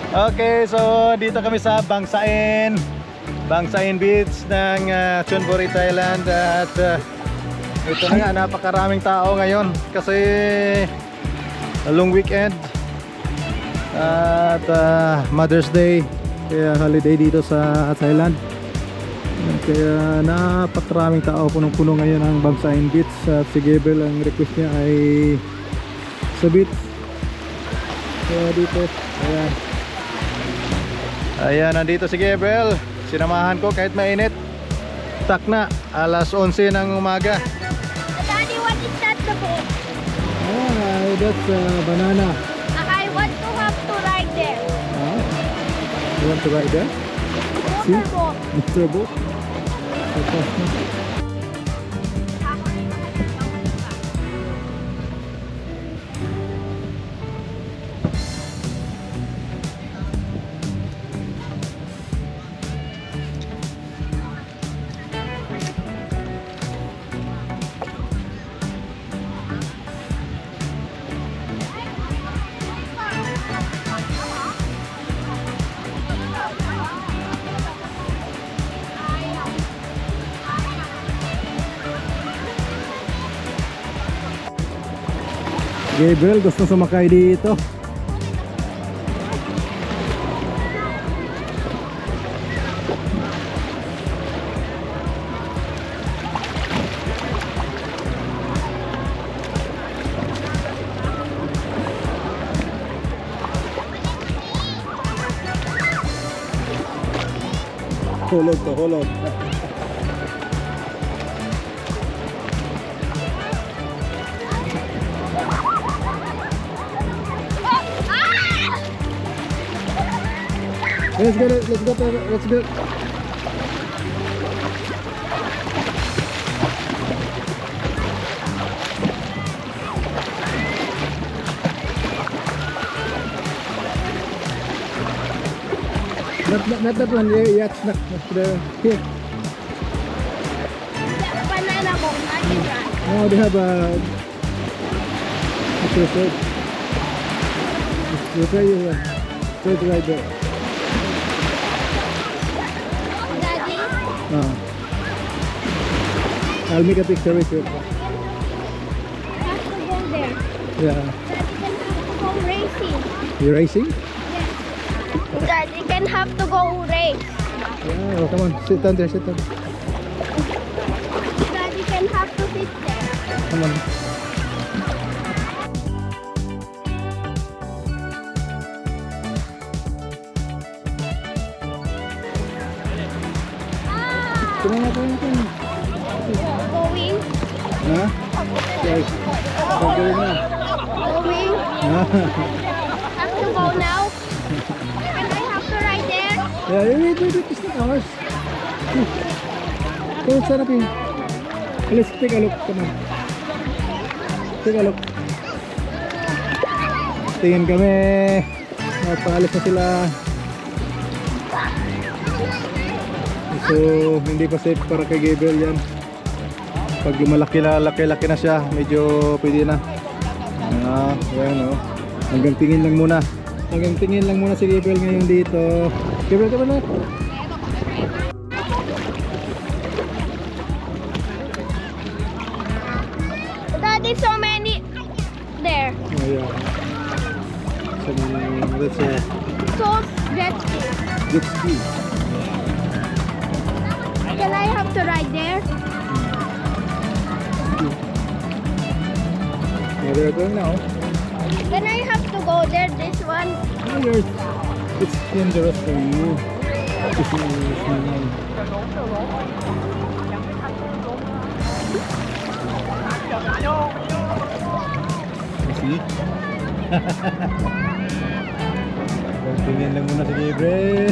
Okay, so dito kami sa Bangsain Beach ng Chonburi, Thailand. At ito na nga, napakaraming tao ngayon kasi long weekend at Mother's Day, kaya holiday dito sa Thailand. Kaya napakaraming tao, punong-puno ngayon ang Bangsain Beach. At si Gabriel, ang request niya ay sa beach. Kaya dito, ayan, nandito si Gabriel. Sinamahan ko kahit mainit. Tak na, alas 11 ng umaga. Daddy, what is that the boat? That's banana. I want to have to ride there. You want to ride there? Motorboat. Motorboat? Gabriel gusto sumakay dito. Hulog to, hulog. Let's go. Let's go. Not that one. Yeah, it's not the here. Banana boat, I can ride. Oh, they have a. We'll try you. Try to ride there. Daddy, I'll make a picture with you. have to go there. Yeah. Daddy can have to go racing. You racing? Yes. Daddy can have to go race. Yeah. Oh, come on. Sit down there. Sit down. Daddy can have to sit there. Come on. Come on. Going. Huh? Yes. Going na. Going. Have to go now. And I have to ride there. Yeah, wait. It's not ours. Come on, up here. Let's take a look. Come on. Take a look. Tingin kami. Paalis na sila. So, hindi pa safe para kay Gabriel yan. Pag lumalaki na siya, medyo pwede na. Ayan, oh. Hanggang tingin lang muna si Gabriel ngayon dito. Gabriel, ka ba na? Daddy, so many there. Oh, yeah. Let's So jet ski. jet ski. Can I have to ride there? Yeah, they're going now. Can I have to go there, this one? Oh, it's dangerous for you. It's see? Tingin lang muna si Gabriel.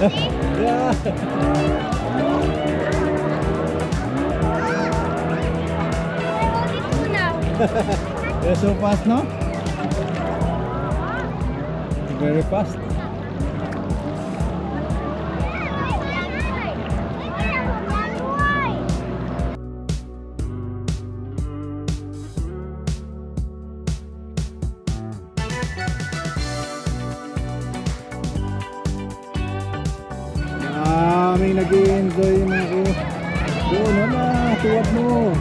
Yeah. They're so fast, no? Very fast. nag-i-enjoy na ako. Doon na, tuwad mo.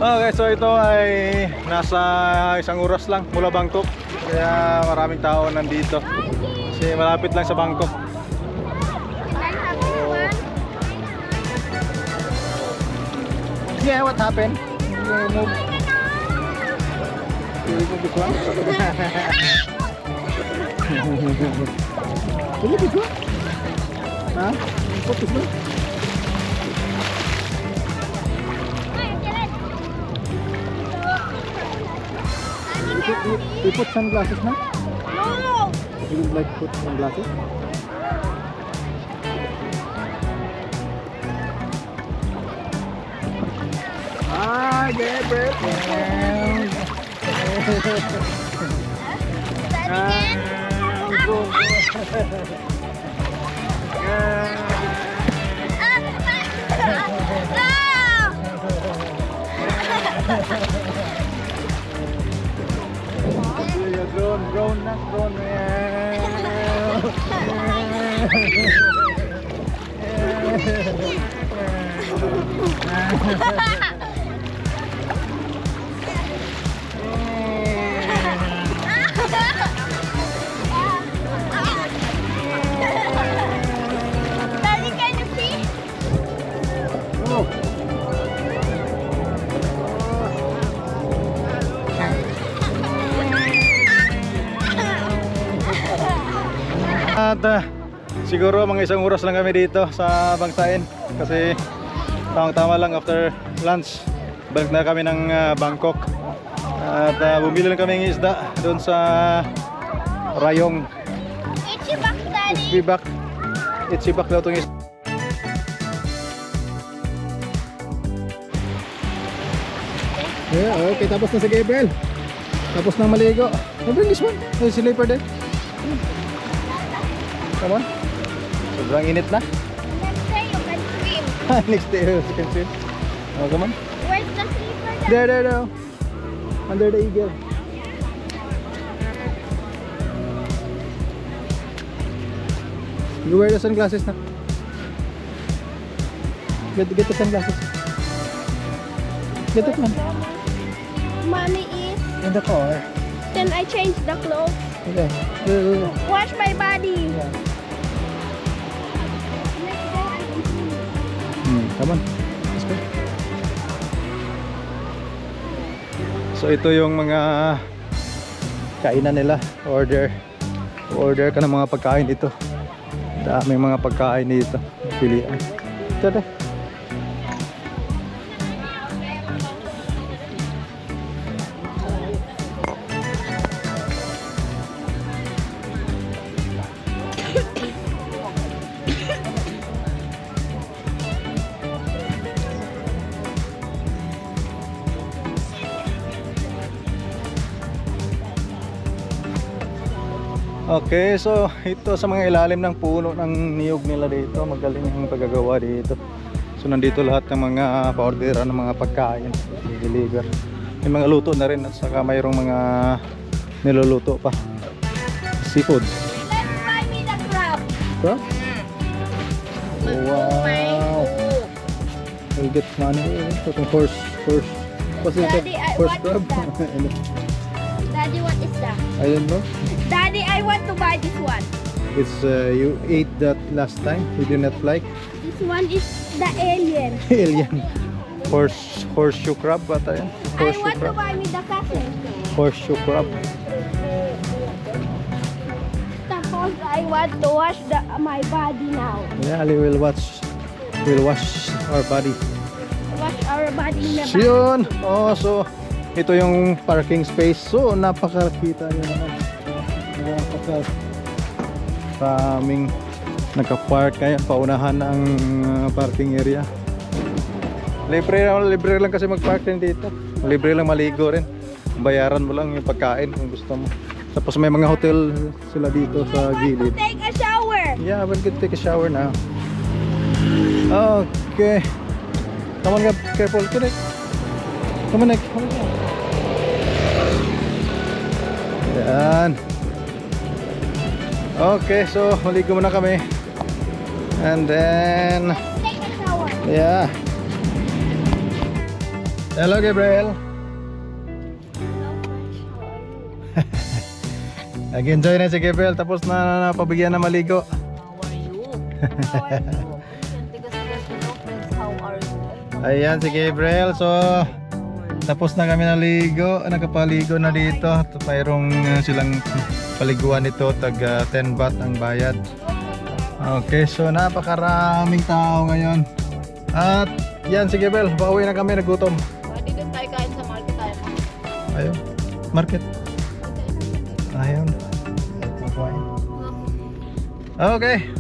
Okay, so ito ay nasa 1 oras lang mula Bangkok. Kaya maraming tao nandito. Kasi malapit lang sa Bangkok. Yeah, what happened? You move. You move this one? You move this one? Huh? Put this one? You put sunglasses now? No! You would like to put sunglasses? Ah, get it! Drone na, drone. Daddy, can you see? Oh. At siguro mga 1 oras lang kami dito sa Bangsain kasi tamang-tama lang after lunch balik na kami ng Bangkok at bumili lang kami ng isda doon sa Rayong. Ichibak, Daddy. Ichibak daw itong isda. Yeah, okay, tapos na si Gabriel. Tapos na maligo. Bring this one. There's a sleeper there. Come on. Sobrang init na. Next day you can swim. Next day you can swim. Oh, come on. Where's the sleeper, Daddy? There. Under the eagle. You wear the sunglasses na. Get the sunglasses. Get it one. Mommy is. In the car. Then I change the clothes. Okay. Wash my body. Yeah. Next day I can swim. Come on. Let's go. So ito yung mga kainan nila. Order ka ng mga pagkain dito. Daming mga pagkain dito. Pilihan. Ito. Okay, so ito sa mga ilalim ng puno ng niyog nila dito. Magaling ang paggagawa dito. So nandito lahat ng mga pa-orderan ng mga pagkain, deliver. May mga luto na rin at saka mayroong mga niluluto pa. Seafood. Let's buy me the crab. Crab? Wow. We'll get money. Itong horse. What's it? Daddy, Horse what is crab? Daddy, what is that? I don't know. Daddy, I want to buy this one. It's you ate that last time. You did not like This one is the alien. alien. Horseshoe crab ba tayo? I want to buy me the castle. Horseshoe crab. Tapos I want to wash my body now. Yeah, we'll wash our body. Wash our body in the So yun. Oh, so ito yung parking space. So napakakita niyo naman. Maraming naka-park kaya paunahan ang parking area. Libre lang kasi mag-park din dito. Libre lang maligo rin. Bayaran mo lang yung pagkain kung gusto mo. Tapos may mga hotel sila dito sa gilid. Take a shower. Yeah, we're gonna take a shower now. Okay. Come on, careful. Come on, Nick. Yan. Okay, so maligo muna kami. And then, Take a shower. yeah. Hello, Gabriel. Nag-enjoy na si Gabriel tapos na napabigyan na maligo. Ayan si Gabriel. So tapos na kami naligo, nakapaligo na dito. Mayroong silang paliguan nito, tag 10 baht ang bayad. Okay, so napakaraming tao ngayon. At yan si Gabriel, pauwi na kami, nagutom. Pwede din tayo kain sa market tayo. Ayun, market. Ayun. Okay.